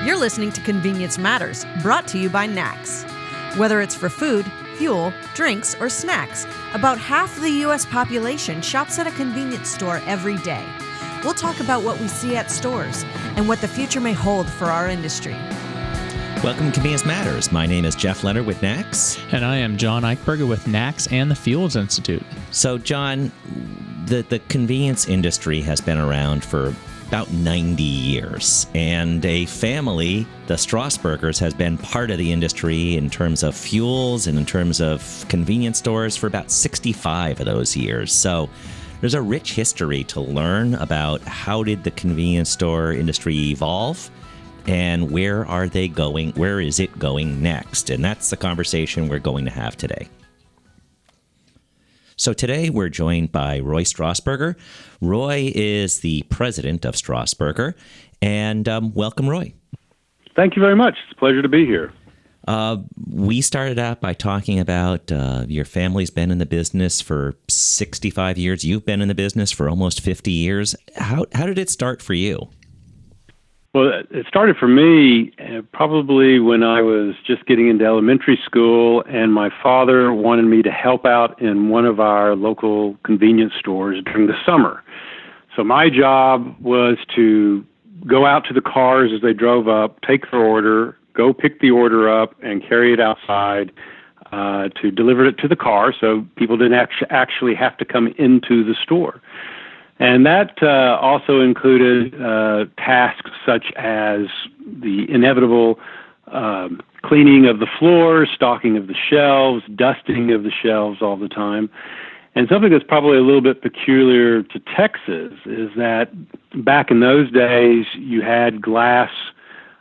You're listening to Convenience Matters, brought to you by NACS. Whether it's for food, fuel, drinks, or snacks, about half the U.S. population shops at a convenience store every day. We'll talk about what we see at stores and what the future may hold for our industry. Welcome to Convenience Matters. My name is Jeff Lenard with NACS. And I am John Eichberger with NACS and the Fuels Institute. So, John, the convenience industry has been around for about 90 years, and a family, the Strasburgers, has been part of the industry in terms of fuels and in terms of convenience stores for about 65 of those years. So there's a rich history to learn about how did the convenience store industry evolve and where are they going, where is it going next? And that's the conversation we're going to have today. So today we're joined by Roy Strasburger. Roy is the president of Strasburger. And welcome, Roy. Thank you very much. It's a pleasure to be here. We started out by talking about your family's been in the business for 65 years. You've been in the business for almost 50 years. How did it start for you? Well, it started for me probably when I was just getting into elementary school, and my father wanted me to help out in one of our local convenience stores during the summer. So my job was to go out to the cars as they drove up, take their order, go pick the order up, and carry it outside to deliver it to the car so people didn't actually have to come into the store. And that also included tasks such as the inevitable cleaning of the floors, stocking of the shelves, dusting of the shelves all the time. And something that's probably a little bit peculiar to Texas is that back in those days, you had glass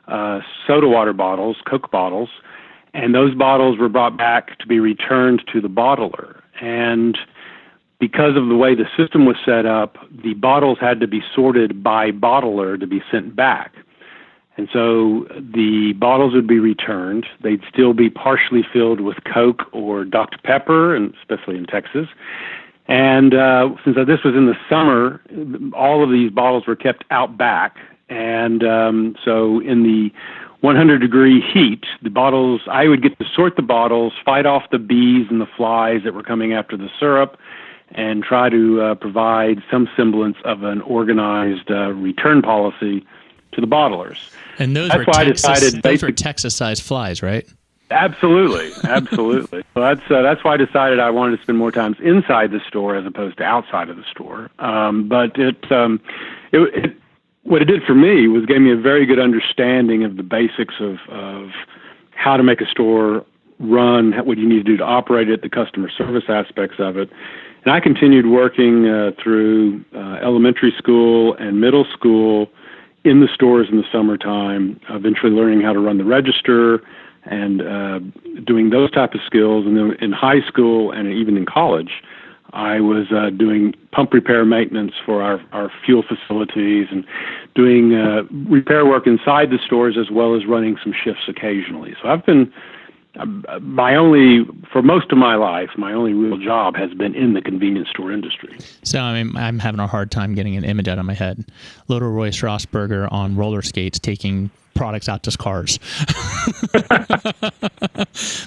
soda water bottles, Coke bottles, and those bottles were brought back to be returned to the bottler. And because of the way the system was set up, the bottles had to be sorted by bottler to be sent back. And so the bottles would be returned. They'd still be partially filled with Coke or Dr. Pepper, and especially in Texas. And since this was in the summer, all of these bottles were kept out back. And so in the 100-degree heat, the bottles, I would get to sort the bottles, fight off the bees and the flies that were coming after the syrup, and try to provide some semblance of an organized return policy to the bottlers. And those were Texas-sized flies, right? Absolutely. Well, that's why I decided I wanted to spend more time inside the store as opposed to outside of the store. But what it did for me was gave me a very good understanding of the basics of how to make a store run, what you need to do to operate it, the customer service aspects of it. And I continued working through elementary school and middle school in the stores in the summertime, eventually learning how to run the register and doing those type of skills. And then in high school and even in college, I was doing pump repair maintenance for our fuel facilities and doing repair work inside the stores as well as running some shifts occasionally. So I've been for most of my life, my only real job has been in the convenience store industry. So I'm having a hard time getting an image out of my head. Little Roy Strasburger on roller skates taking products out to cars.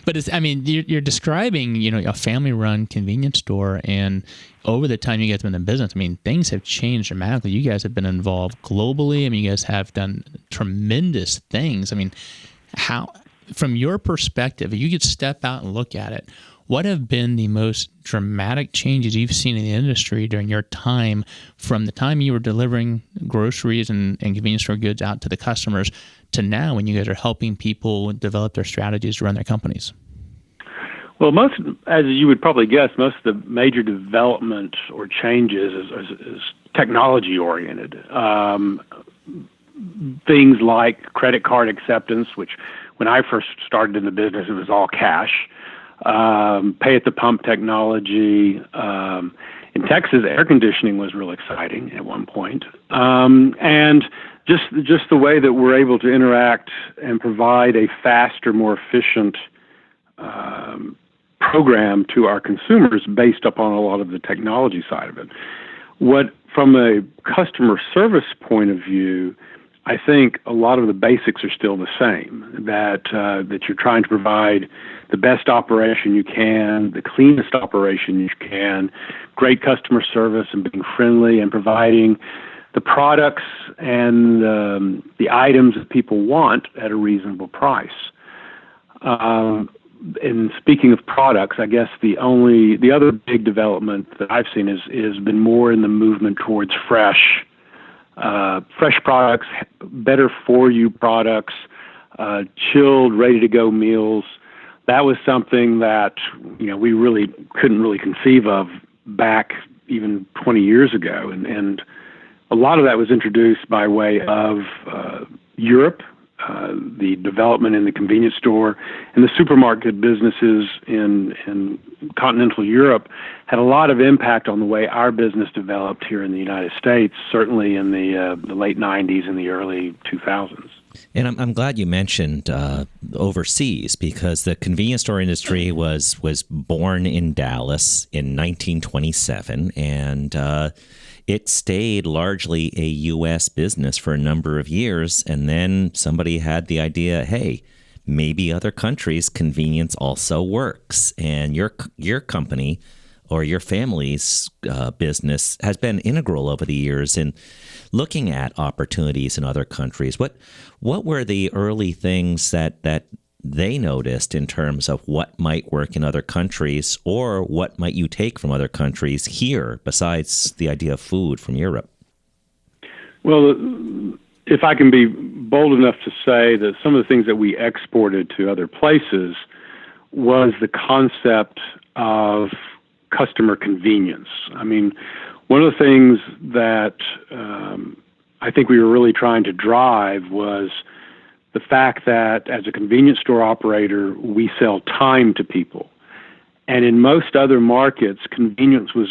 But you're describing, a family-run convenience store, and over the time you guys have been in business, things have changed dramatically. You guys have been involved globally. You guys have done tremendous things. How, from your perspective, if you could step out and look at it, what have been the most dramatic changes you've seen in the industry during your time, from the time you were delivering groceries and convenience store goods out to the customers to now when you guys are helping people develop their strategies to run their companies? Well, as you would probably guess, most of the major development or changes is technology-oriented. Things like credit card acceptance, which when I first started in the business, it was all cash. Pay-at-the-pump technology. In Texas, air conditioning was real exciting at one point. And just the way that we're able to interact and provide a faster, more efficient program to our consumers based upon a lot of the technology side of it. From a customer service point of view, I think a lot of the basics are still the same, that you're trying to provide the best operation you can, the cleanest operation you can, great customer service and being friendly and providing the products and the items that people want at a reasonable price. And speaking of products, I guess the other big development that I've seen is been more in the movement towards fresh products, better for you products, chilled, ready to go meals. That was something that we really couldn't really conceive of back even 20 years ago, and a lot of that was introduced by way of Europe. The development in the convenience store and the supermarket businesses in continental Europe had a lot of impact on the way our business developed here in the United States, certainly in the late 90s and the early 2000s. And I'm glad you mentioned overseas, because the convenience store industry was born in Dallas in 1927, and it stayed largely a U.S. business for a number of years, and then somebody had the idea, hey, maybe other countries' convenience also works, and your company or your family's business has been integral over the years in looking at opportunities in other countries. What were the early things that they noticed in terms of what might work in other countries, or what might you take from other countries here besides the idea of food from Europe? Well, if I can be bold enough to say that some of the things that we exported to other places was the concept of customer convenience. I mean, one of the things that I think we were really trying to drive was the fact that as a convenience store operator, we sell time to people. And in most other markets, convenience was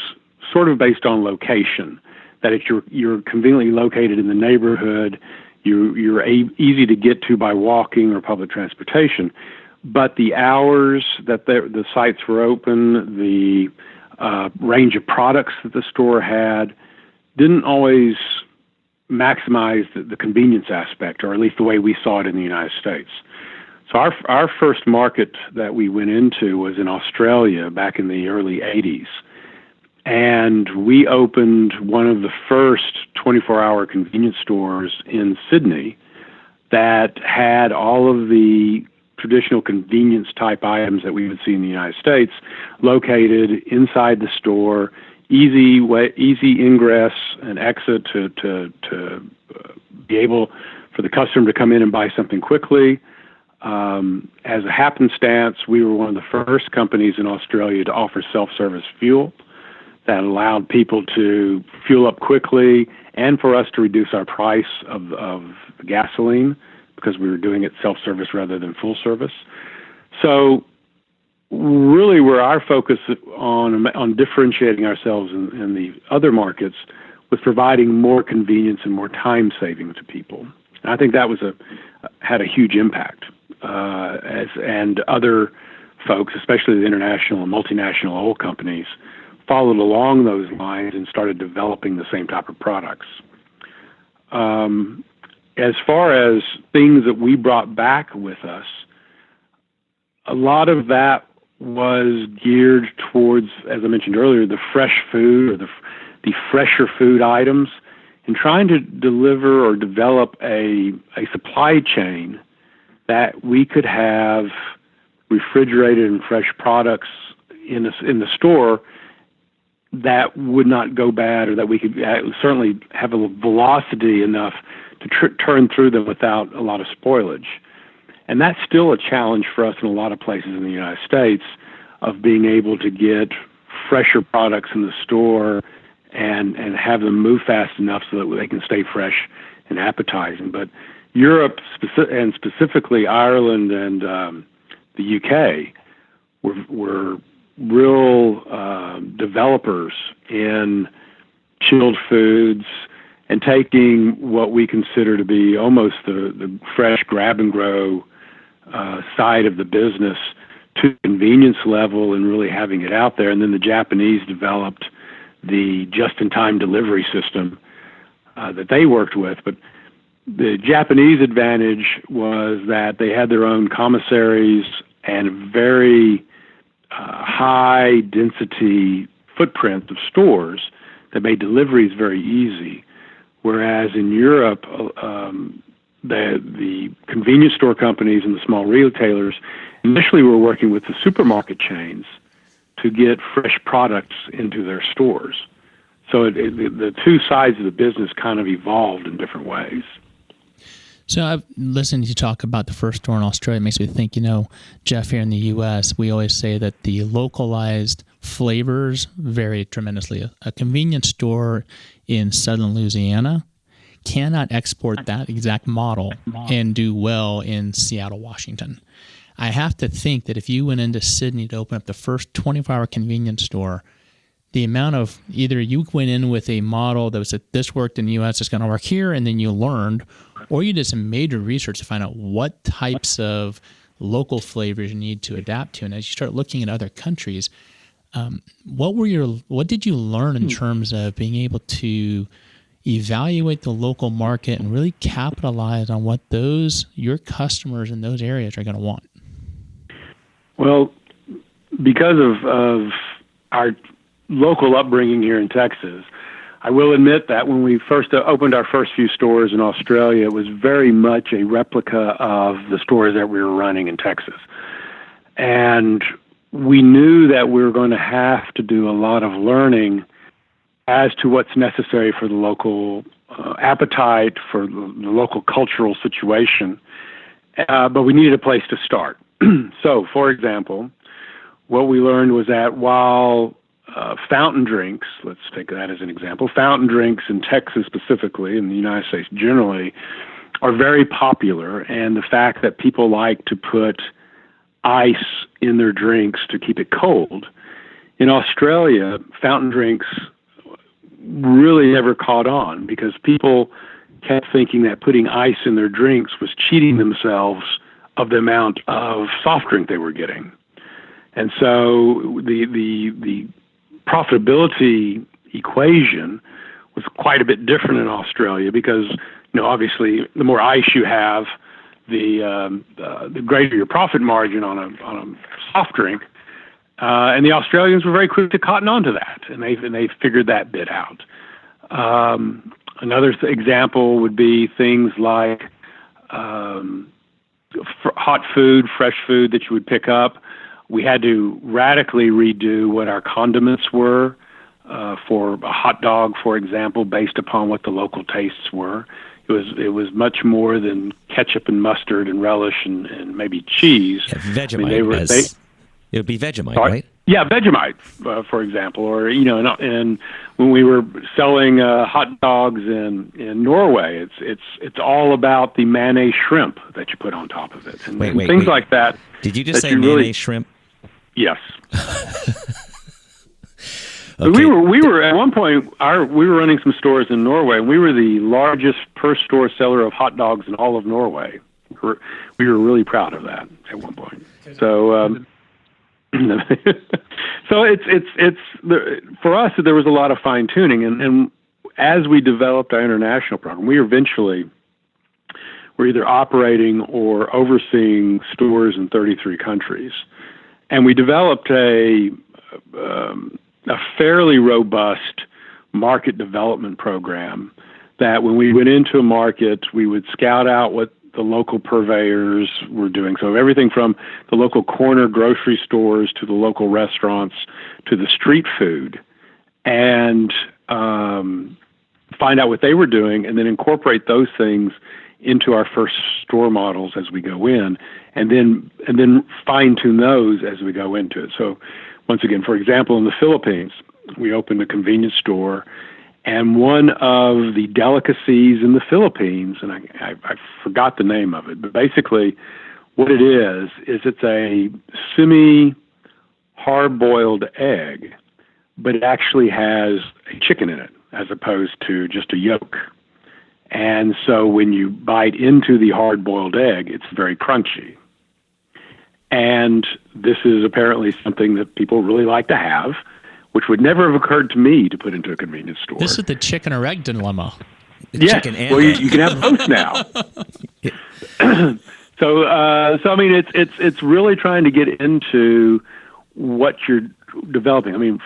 sort of based on location, that if you're conveniently located in the neighborhood, you're easy to get to by walking or public transportation. But the hours that the sites were open, the range of products that the store had, didn't always maximize the convenience aspect, or at least the way we saw it in the United States. So our first market that we went into was in Australia back in the early 80s. And we opened one of the first 24-hour convenience stores in Sydney that had all of the traditional convenience type items that we would see in the United States located inside the store, easy ingress and exit to be able for the customer to come in and buy something quickly. As a happenstance, we were one of the first companies in Australia to offer self-service fuel that allowed people to fuel up quickly and for us to reduce our price of gasoline because we were doing it self-service rather than full service. So really where our focus on differentiating ourselves in the other markets was providing more convenience and more time saving to people. And I think that had a huge impact. And other folks, especially the international and multinational oil companies, followed along those lines and started developing the same type of products. As far as things that we brought back with us, a lot of that was geared towards, as I mentioned earlier, the fresh food or the fresher food items, and trying to deliver or develop a supply chain that we could have refrigerated and fresh products in the store that would not go bad, or that we could certainly have a velocity enough to turn through them without a lot of spoilage. And that's still a challenge for us in a lot of places in the United States, of being able to get fresher products in the store and have them move fast enough so that they can stay fresh and appetizing. But Europe, and specifically Ireland and the UK, were real developers in chilled foods and taking what we consider to be almost the fresh grab-and-grow side of the business to convenience level and really having it out there. And then the Japanese developed the just-in-time delivery system that they worked with. But The Japanese advantage was that they had their own commissaries and very high density footprint of stores that made deliveries very easy. Whereas in Europe, the convenience store companies and the small retailers initially were working with the supermarket chains to get fresh products into their stores. So the two sides of the business kind of evolved in different ways. So I've listened to you talk about the first store in Australia. It makes me think, Jeff, here in the U.S., we always say that the localized flavors vary tremendously. A convenience store in southern Louisiana cannot export that exact model and do well in Seattle, Washington. I have to think that if you went into Sydney to open up the first 24-hour convenience store, the amount of either you went in with a model that was that this worked in the U.S., it's going to work here, and then you learned, or you did some major research to find out what types of local flavors you need to adapt to. And as you start looking at other countries, what did you learn in terms of being able to evaluate the local market and really capitalize on what your customers in those areas are going to want? Well, because of our local upbringing here in Texas, I will admit that when we first opened our first few stores in Australia, it was very much a replica of the stores that we were running in Texas. And we knew that we were going to have to do a lot of learning as to what's necessary for the local appetite, for the local cultural situation, but we needed a place to start. So, for example, what we learned was that while fountain drinks, let's take that as an example, fountain drinks in Texas specifically, in the United States generally, are very popular, and the fact that people like to put ice in their drinks to keep it cold. In Australia, fountain drinks really never caught on because people kept thinking that putting ice in their drinks was cheating themselves of the amount of soft drink they were getting. And so the profitability equation was quite a bit different in Australia because, obviously the more ice you have, the greater your profit margin on a soft drink. And the Australians were very quick to cotton on to that, and they figured that bit out. Another example would be things like hot food, fresh food that you would pick up. We had to radically redo what our condiments were for a hot dog, for example, based upon what the local tastes were. It was much more than ketchup and mustard and relish and maybe cheese. Yeah, Vegemite. It would be Vegemite, right? Yeah, Vegemite, for example, or and when we were selling hot dogs in Norway, it's all about the mayonnaise shrimp that you put on top of it, and things like that. Did you just say mayonnaise shrimp? Yes. Okay. We were at one point we were running some stores in Norway, and we were the largest per store seller of hot dogs in all of Norway. We were really proud of that at one point. So. So it's for us, there was a lot of fine tuning, and as we developed our international program, we eventually were either operating or overseeing stores in 33 countries, and we developed a fairly robust market development program that when we went into a market, we would scout out what the local purveyors were doing. So everything from the local corner grocery stores to the local restaurants to the street food, and find out what they were doing, and then incorporate those things into our first store models as we go in, and then fine tune those as we go into it. So once again, for example, in the Philippines, we opened a convenience store. And one of the delicacies in the Philippines, and I forgot the name of it, but basically what it is it's a semi-hard-boiled egg, but it actually has a chicken in it as opposed to just a yolk. And so when you bite into the hard-boiled egg, it's very crunchy. And this is apparently something that people really like to have, which would never have occurred to me to put into a convenience store. This is the chicken or egg dilemma. chicken and well, you can have both now. So I mean, it's really trying to get into what you're developing. I mean,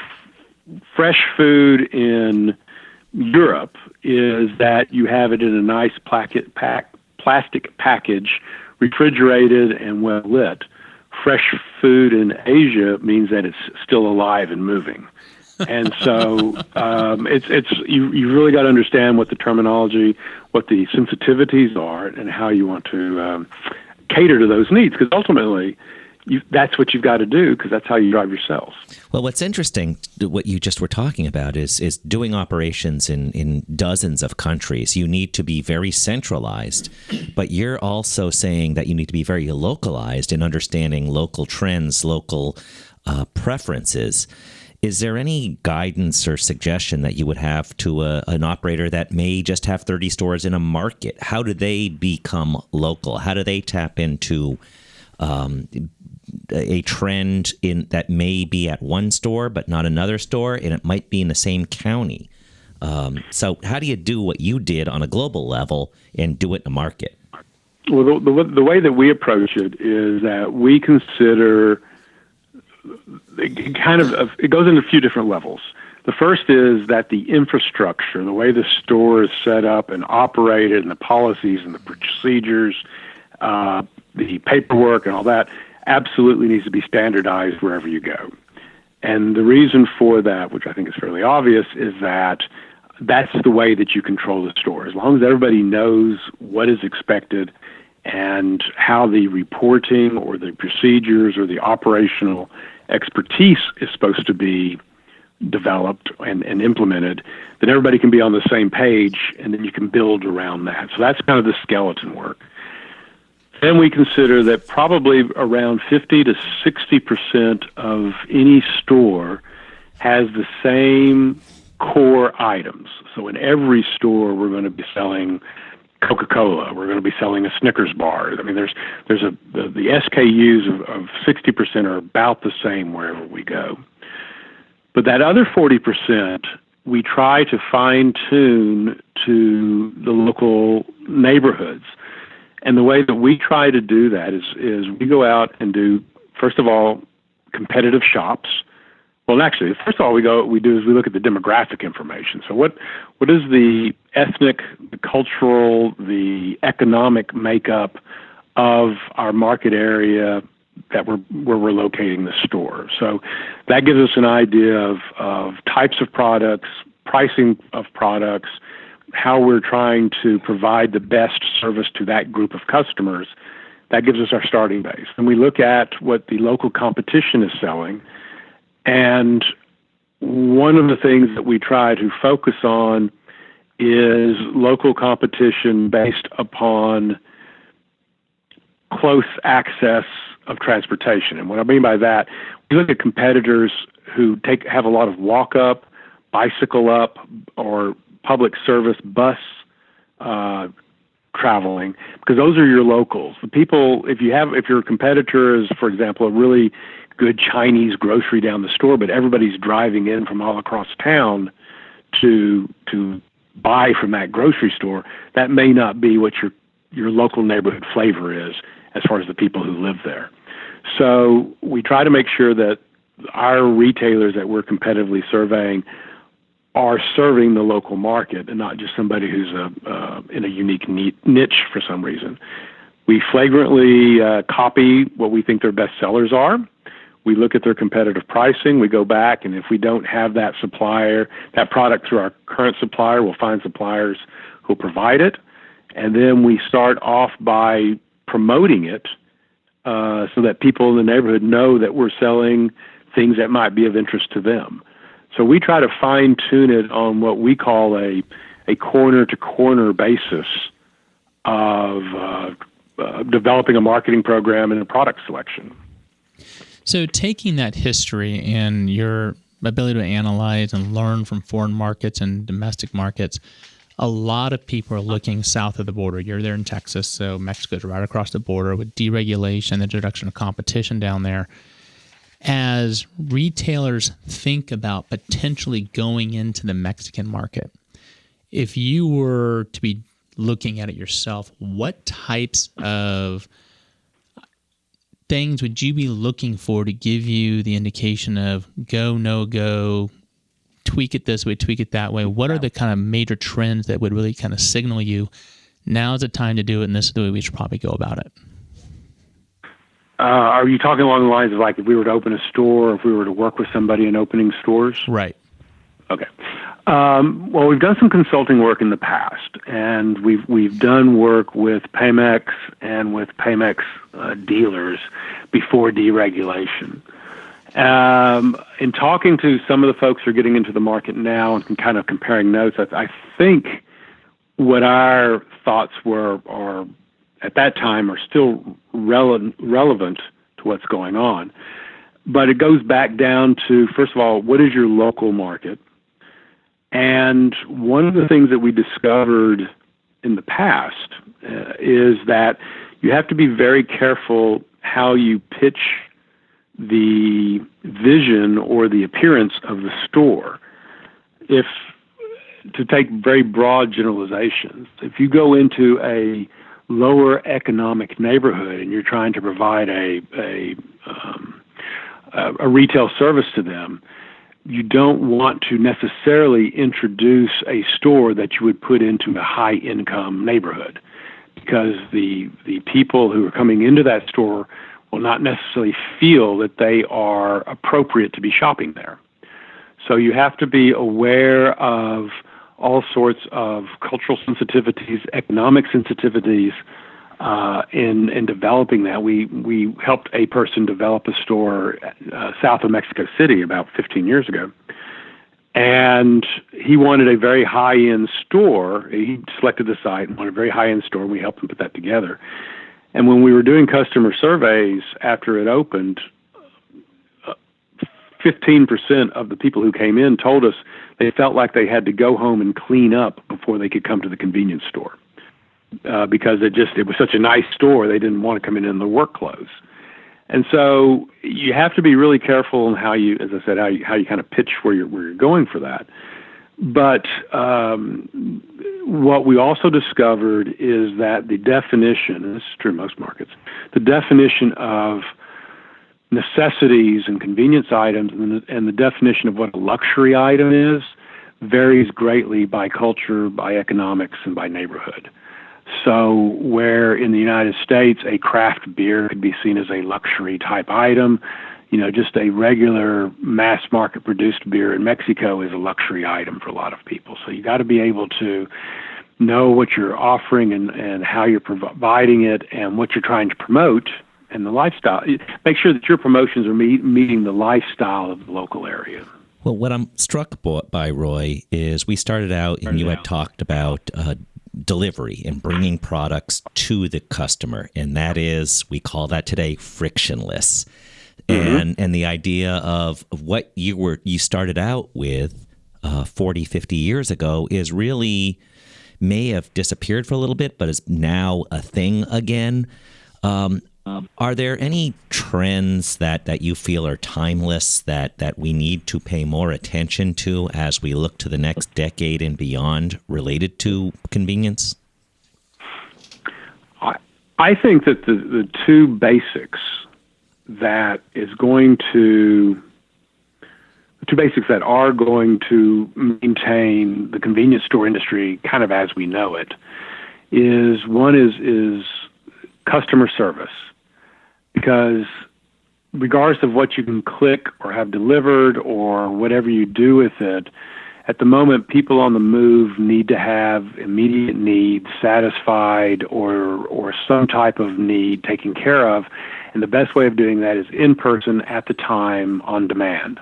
fresh food in Europe is that you have it in a nice plastic package, refrigerated and well lit. Fresh food in Asia means that it's still alive and moving. And so you really got to understand what the terminology, what the sensitivities are, and how you want to cater to those needs. Because ultimately, that's what you've got to do, because that's how you drive your sales. Well, what's interesting, what you just were talking about, is doing operations in dozens of countries. You need to be very centralized, but you're also saying that you need to be very localized in understanding local trends, local preferences. Is there any guidance or suggestion that you would have to an operator that may just have 30 stores in a market? How do they become local? How do they tap into a trend that may be at one store but not another store, and it might be in the same county? So how do you do what you did on a global level and do it in a market? Well, the way that we approach it is that we consider it goes into a few different levels. The first is that the infrastructure, the way the store is set up and operated, and the policies and the procedures, the paperwork and all that, absolutely needs to be standardized wherever you go. And the reason for that, which I think is fairly obvious, is that that's the way that you control the store. As long as everybody knows what is expected and how the reporting or the procedures or the operational expertise is supposed to be developed and implemented, then everybody can be on the same page, and then you can build around that. So that's kind of the skeleton work. Then we consider that probably around 50 to 60% of any store has the same core items. So in every store, we're going to be selling Coca-Cola. We're going to be selling a Snickers bar. I mean, the SKUs of 60% are about the same wherever we go. But that other 40%, we try to fine-tune to the local neighborhoods. And the way that we try to do that is we go out and do, first of all, competitive shops. Well, actually, first of all, we look at the demographic information. So what is the ethnic, the cultural, the economic makeup of our market area where we're locating the store? So that gives us an idea of types of products, pricing of products, how we're trying to provide the best service to that group of customers. That gives us our starting base. And we look at what the local competition is selling. And one of the things that we try to focus on is local competition based upon close access of transportation. And what I mean by that, we look at competitors who have a lot of walk-up, bicycle-up, or public service bus traveling, because those are your locals. The people, if your competitor is, for example, a really good Chinese grocery down the store, but everybody's driving in from all across town to buy from that grocery store, that may not be what your local neighborhood flavor is as far as the people who live there. So we try to make sure that our retailers that we're competitively surveying are serving the local market and not just somebody who's in a unique niche for some reason. We flagrantly copy what we think their best sellers are. We look at their competitive pricing. We go back, and if we don't have that product through our current supplier, we'll find suppliers who'll provide it. And then we start off by promoting it so that people in the neighborhood know that we're selling things that might be of interest to them. So we try to fine-tune it on what we call a corner-to-corner basis of developing a marketing program and a product selection. So taking that history and your ability to analyze and learn from foreign markets and domestic markets, a lot of people are looking south of the border. You're there in Texas, so Mexico's right across the border with deregulation, the introduction of competition down there. As retailers think about potentially going into the Mexican market, if you were to be looking at it yourself, what types of things would you be looking for to give you the indication of go, no go, tweak it this way, tweak it that way? What are the kind of major trends that would really kind of signal you, now's the time to do it, and this is the way we should probably go about it? Are you talking along the lines of like if we were to open a store, or if we were to work with somebody in opening stores? Right. Okay. Well, we've done some consulting work in the past, and we've done work with Pamex and with Pamex dealers before deregulation. In talking to some of the folks who are getting into the market now and kind of comparing notes, I think what our thoughts were, or at that time, are still relevant to what's going on. But it goes back down to, first of all, what is your local market? And one of the things that we discovered in the past is that you have to be very careful how you pitch the vision or the appearance of the store. If, to take very broad generalizations, if you go into a lower economic neighborhood and you're trying to provide a retail service to them, you don't want to necessarily introduce a store that you would put into a high-income neighborhood, because the people who are coming into that store will not necessarily feel that they are appropriate to be shopping there. So you have to be aware of all sorts of cultural sensitivities, economic sensitivities, in developing that. We helped a person develop a store south of Mexico City about 15 years ago. And he wanted a very high-end store. He selected the site and wanted a very high-end store, and we helped him put that together. And when we were doing customer surveys after it opened, 15% of the people who came in told us they felt like they had to go home and clean up before they could come to the convenience store. Because it was such a nice store, they didn't want to come in their work clothes. And so you have to be really careful in how you, as I said, how you kind of pitch where you're going for that. But what we also discovered is that the definition, and this is true in most markets, the definition of necessities and convenience items and the definition of what a luxury item is varies greatly by culture, by economics, and by neighborhood. So where in the United States a craft beer could be seen as a luxury type item, just a regular mass market produced beer in Mexico is a luxury item for a lot of people. So you got to be able to know what you're offering and how you're providing it and what you're trying to promote and the lifestyle. Make sure that your promotions are meeting the lifestyle of the local area. Well, what I'm struck by, Roy, is we started out and you had talked about delivery and bringing products to the customer, and that is, we call that today frictionless. Mm-hmm. And the idea of what you started out with 40, 50 years ago is really may have disappeared for a little bit, but is now a thing again. Are there any trends that you feel are timeless that we need to pay more attention to as we look to the next decade and beyond related to convenience? I think that the two basics that are going to maintain the convenience store industry kind of as we know it is one is customer service. Because regardless of what you can click or have delivered or whatever you do with it, at the moment, people on the move need to have immediate needs satisfied or some type of need taken care of. And the best way of doing that is in person, at the time, on demand.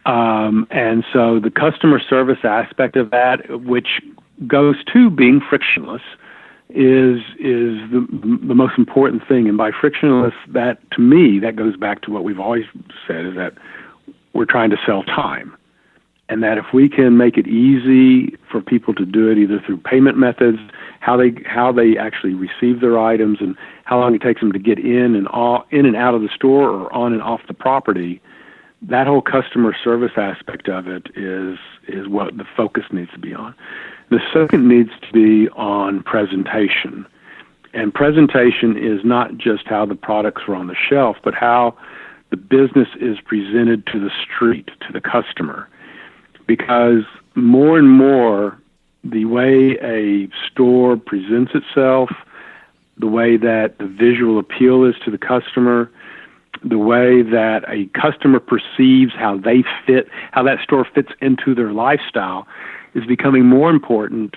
And so the customer service aspect of that, which goes to being frictionless, is the most important thing. And by frictionless, that to me, that goes back to what we've always said, is that we're trying to sell time. And that if we can make it easy for people to do it either through payment methods, how they actually receive their items, and how long it takes them to get in and out of the store or on and off the property, that whole customer service aspect of it is what the focus needs to be on. The second needs to be on presentation. And presentation is not just how the products are on the shelf, but how the business is presented to the street, to the customer. Because more and more, the way a store presents itself, the way that the visual appeal is to the customer, the way that a customer perceives how they fit, how that store fits into their lifestyle, is becoming more important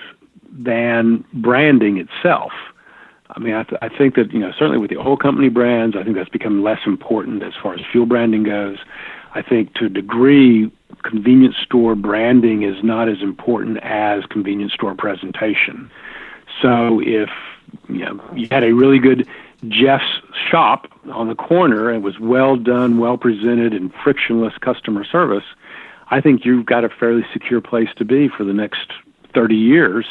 than branding itself. I mean, I think that, certainly with the oil company brands, I think that's become less important as far as fuel branding goes. I think to a degree, convenience store branding is not as important as convenience store presentation. So if you had a really good Jeff's shop on the corner and was well done, well presented, and frictionless customer service, I think you've got a fairly secure place to be for the next 30 years,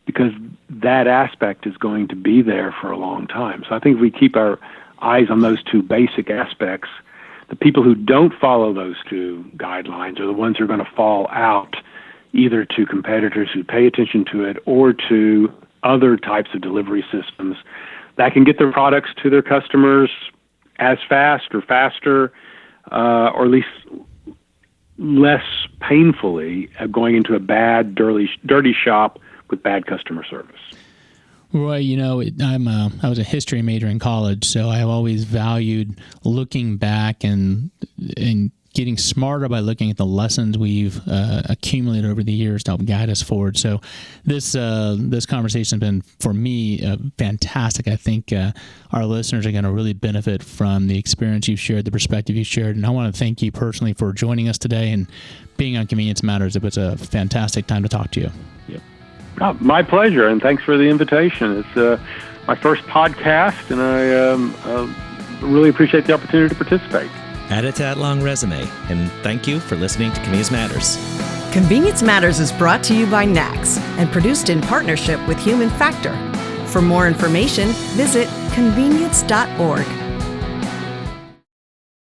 because that aspect is going to be there for a long time. So I think if we keep our eyes on those two basic aspects, the people who don't follow those two guidelines are the ones who are going to fall out, either to competitors who pay attention to it or to other types of delivery systems that can get their products to their customers as fast or faster, or at least less painfully, going into a bad, dirty shop with bad customer service. Roy, I was a history major in college, so I've always valued looking back and getting smarter by looking at the lessons we've accumulated over the years to help guide us forward. So this conversation has been, for me, fantastic. I think our listeners are going to really benefit from the experience you've shared, the perspective you've shared, and I want to thank you personally for joining us today and being on Convenience Matters. It was a fantastic time to talk to you. Yep. Oh, my pleasure, and thanks for the invitation. It's my first podcast, and I really appreciate the opportunity to participate. Add a tad long resume, and thank you for listening to Convenience Matters. Convenience Matters is brought to you by NACS and produced in partnership with Human Factor. For more information, visit convenience.org.